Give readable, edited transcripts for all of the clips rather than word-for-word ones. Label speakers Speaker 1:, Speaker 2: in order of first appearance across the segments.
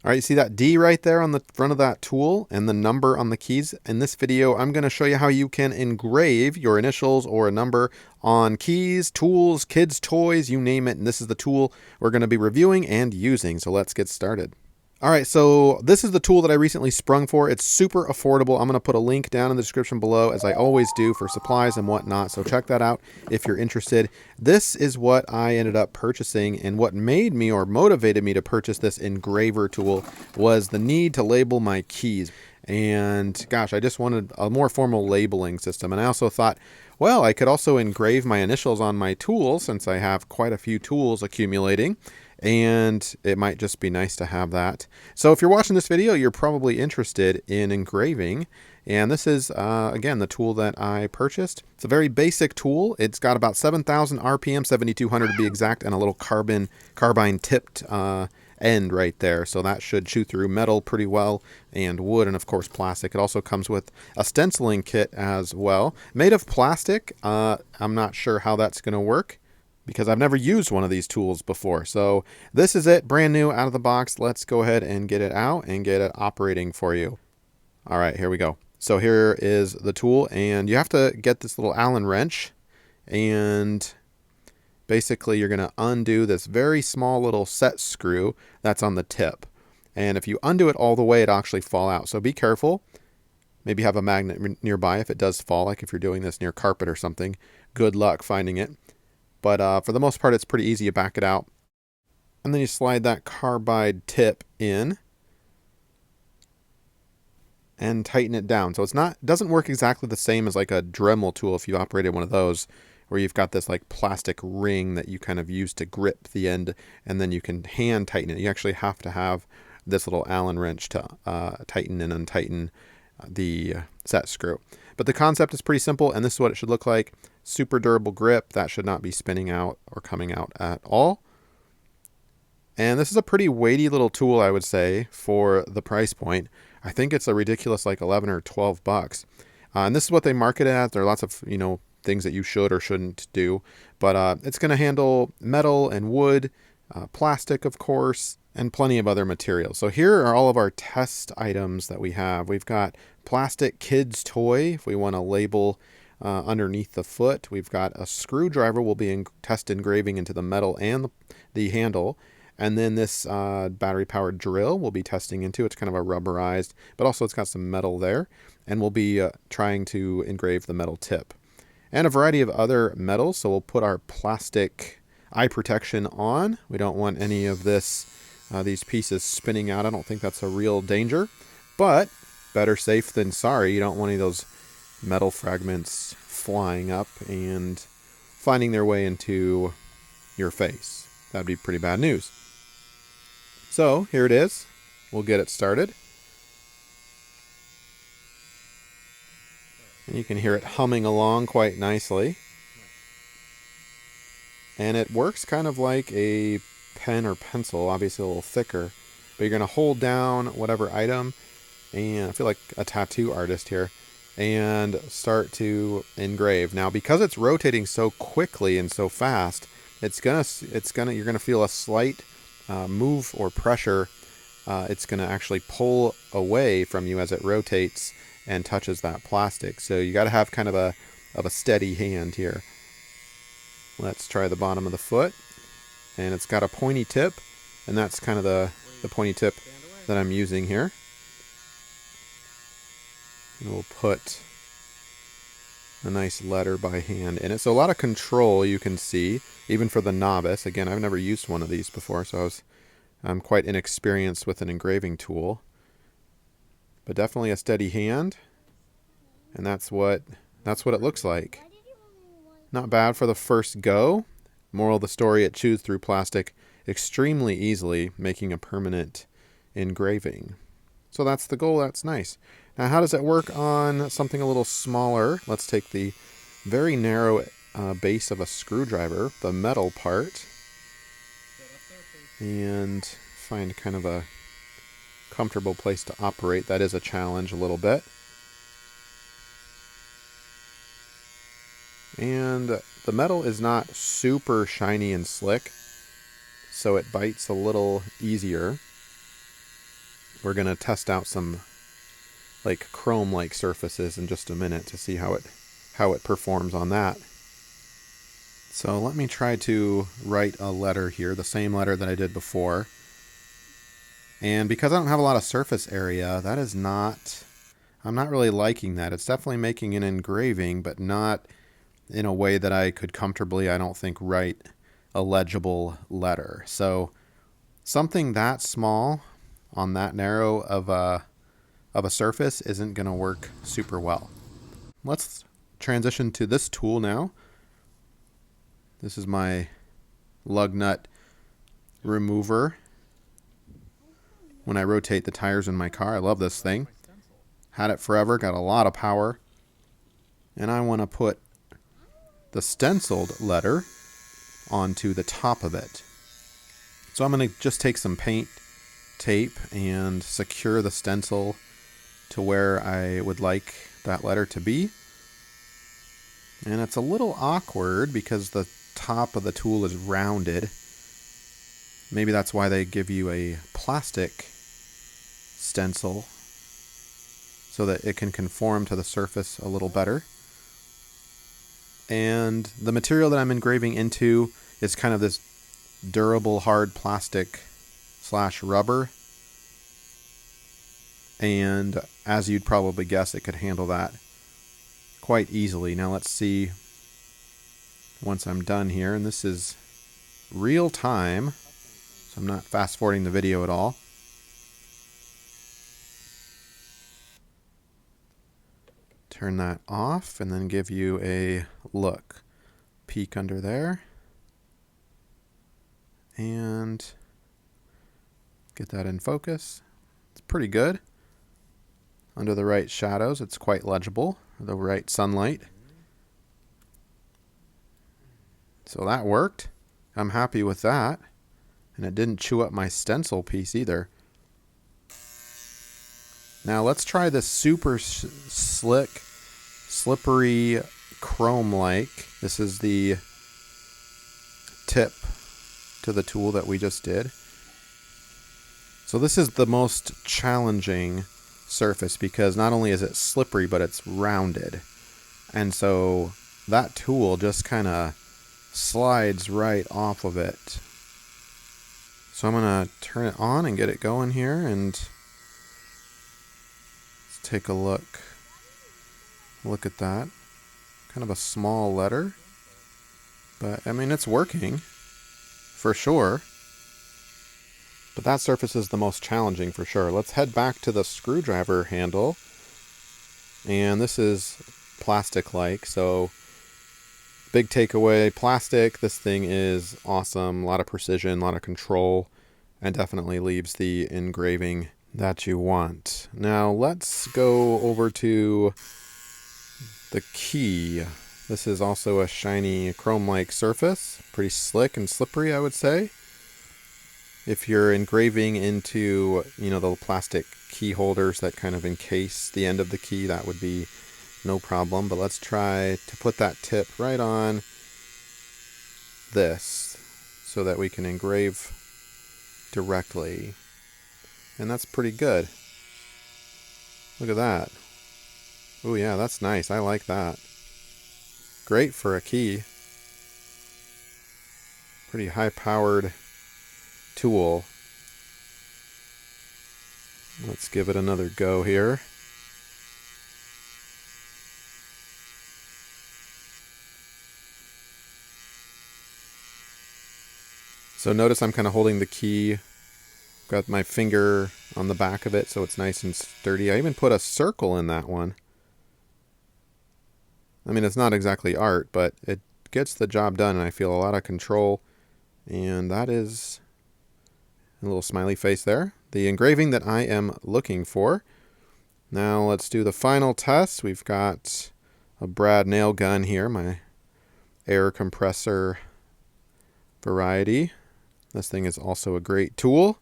Speaker 1: All right, you see that D right there on the front of that tool and the number on the keys? In this video, I'm going to show you how you can engrave your initials or a number on keys, tools, kids' toys, you name it. And this is the tool we're going to be reviewing and using. So let's get started. All right, so this is the tool that I recently sprung for. It's super affordable. I'm going to put a link down in the description below, as I always do, for supplies and whatnot. So check that out if you're interested. This is what I ended up purchasing, and what made me or motivated me to purchase this engraver tool was the need to label my keys. And gosh, I just wanted a more formal labeling system. And I also thought, well, I could also engrave my initials on my tools, since I have quite a few tools accumulating. And it might just be nice to have that. So if you're watching this video, you're probably interested in engraving. And this is, again, the tool that I purchased. It's a very basic tool. It's got about 7,000 RPM, 7,200 to be exact, and a little carbide-tipped end right there. So that should chew through metal pretty well, and wood, and of course plastic. It also comes with a stenciling kit as well. Made of plastic. I'm not sure how that's going to work, because I've never used one of these tools before. So this is it, brand new out of the box. Let's go ahead and get it out and get it operating for you. All right, here we go. So here is the tool, and you have to get this little Allen wrench, and basically you're gonna undo this very small little set screw that's on the tip. And if you undo it all the way, it'll actually fall out. So be careful. Maybe have a magnet nearby if it does fall, like if you're doing this near carpet or something. Good luck finding it. But for the most part, it's pretty easy to back it out. And then you slide that carbide tip in and tighten it down. So it doesn't work exactly the same as like a Dremel tool if you operated one of those, where you've got this like plastic ring that you kind of use to grip the end, and then you can hand tighten it. You actually have to have this little Allen wrench to tighten and untighten the set screw. But the concept is pretty simple, and this is what it should look like. Super durable grip. That should not be spinning out or coming out at all. And this is a pretty weighty little tool, I would say, for the price point. I think it's a ridiculous like 11 or 12 bucks. And this is what they market it at. There are lots of, things that you should or shouldn't do. But it's going to handle metal and wood, plastic, of course, and plenty of other materials. So here are all of our test items that we have. We've got plastic kids toy, if we want to label underneath the foot. We've got a screwdriver we'll be test engraving into the metal and the handle. And then this battery-powered drill we'll be testing into. It's kind of a rubberized, but also it's got some metal there. And we'll be trying to engrave the metal tip. And a variety of other metals. So we'll put our plastic eye protection on. We don't want any of this, these pieces spinning out. I don't think that's a real danger. But better safe than sorry. You don't want any of those metal fragments flying up and finding their way into your face. That'd be pretty bad news. So here it is. We'll get it started. And you can hear it humming along quite nicely. And it works kind of like a pen or pencil, obviously a little thicker. But you're going to hold down whatever item, and I feel like a tattoo artist here, and start to engrave. Now, because it's rotating so quickly and so fast, you're gonna feel a slight move or pressure. It's gonna actually pull away from you as it rotates and touches that plastic. So you got to have kind of a steady hand here. Let's try the bottom of the foot, and it's got a pointy tip, and that's kind of the pointy tip that I'm using here. And we'll put a nice letter by hand in it. So a lot of control, you can see, even for the novice. Again, I've never used one of these before, so I'm quite inexperienced with an engraving tool. But definitely a steady hand, and that's what it looks like. Not bad for the first go. Moral of the story, it chews through plastic extremely easily, making a permanent engraving. So that's the goal. That's nice. Now, how does it work on something a little smaller? Let's take the very narrow base of a screwdriver, the metal part, and find kind of a comfortable place to operate. That is a challenge a little bit. And the metal is not super shiny and slick, so it bites a little easier. we're going to test out some like chrome-like surfaces in just a minute to see how it performs on that. So let me try to write a letter here, the same letter that I did before. And because I don't have a lot of surface area, that is not, I'm not really liking that. It's definitely making an engraving, but not in a way that I could comfortably, I don't think, write a legible letter. So something that small on that narrow of a surface isn't going to work super well. Let's transition to this tool now. This is my lug nut remover. When I rotate the tires in my car, I love this thing. Had it forever, got a lot of power. And I want to put the stenciled letter onto the top of it. So I'm going to just take some paint tape and secure the stencil to where I would like that letter to be. And it's a little awkward because the top of the tool is rounded. Maybe that's why they give you a plastic stencil so that it can conform to the surface a little better. And the material that I'm engraving into is kind of this durable hard plastic / rubber. And as you'd probably guess, it could handle that quite easily. Now let's see once I'm done here, and this is real time, so I'm not fast forwarding the video at all. Turn that off and then give you a look. Peek under there and get that in focus. It's pretty good. Under the right shadows, it's quite legible. The right sunlight. So that worked. I'm happy with that. And it didn't chew up my stencil piece either. Now let's try this super slick, slippery chrome-like. This is the tip to the tool that we just did. So this is the most challenging surface because not only is it slippery, but it's rounded. And so that tool just kind of slides right off of it. So I'm going to turn it on and get it going here, and let's take a look. Look at that. Kind of a small letter, but I mean it's working for sure. But that surface is the most challenging for sure. Let's head back to the screwdriver handle. And this is plastic-like, so big takeaway, plastic. This thing is awesome. A lot of precision, a lot of control, and definitely leaves the engraving that you want. Now let's go over to the key. This is also a shiny chrome-like surface. Pretty slick and slippery, I would say. If you're engraving into, the plastic key holders that kind of encase the end of the key, that would be no problem. But let's try to put that tip right on this so that we can engrave directly. And that's pretty good. Look at that. Oh yeah, that's nice. I like that. Great for a key. Pretty high-powered tool. Let's give it another go here. So notice I'm kind of holding the key. Got my finger on the back of it so it's nice and sturdy. I even put a circle in that one. I mean, it's not exactly art, but it gets the job done, and I feel a lot of control. And that is a little smiley face there. The engraving that I am looking for. Now let's do the final test. We've got a brad nail gun here, my air compressor variety. This thing is also a great tool.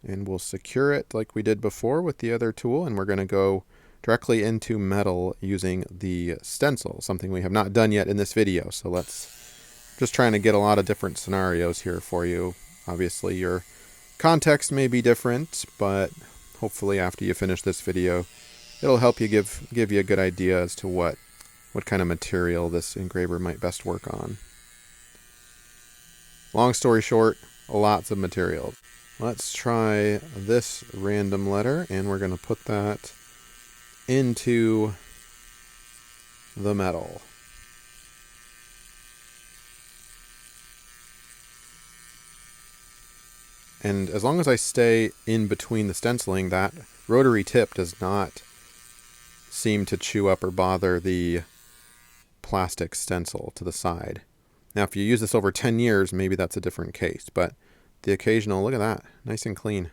Speaker 1: And we'll secure it like we did before with the other tool, and we're going to go directly into metal using the stencil, something we have not done yet in this video. So let's just trying to get a lot of different scenarios here for you. Obviously, you're Context may be different, but hopefully after you finish this video, it'll help you give you a good idea as to what kind of material this engraver might best work on. Long story short, lots of material. Let's try this random letter, and we're going to put that into the metal. And as long as I stay in between the stenciling, that rotary tip does not seem to chew up or bother the plastic stencil to the side. Now, if you use this over 10 years, maybe that's a different case, but the occasional, look at that, nice and clean.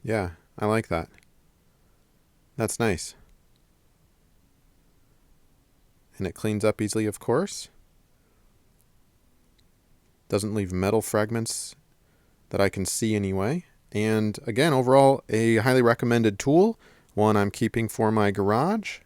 Speaker 1: Yeah, I like that. That's nice. And it cleans up easily, of course. Doesn't leave metal fragments that I can see anyway. And again, overall, a highly recommended tool, one I'm keeping for my garage.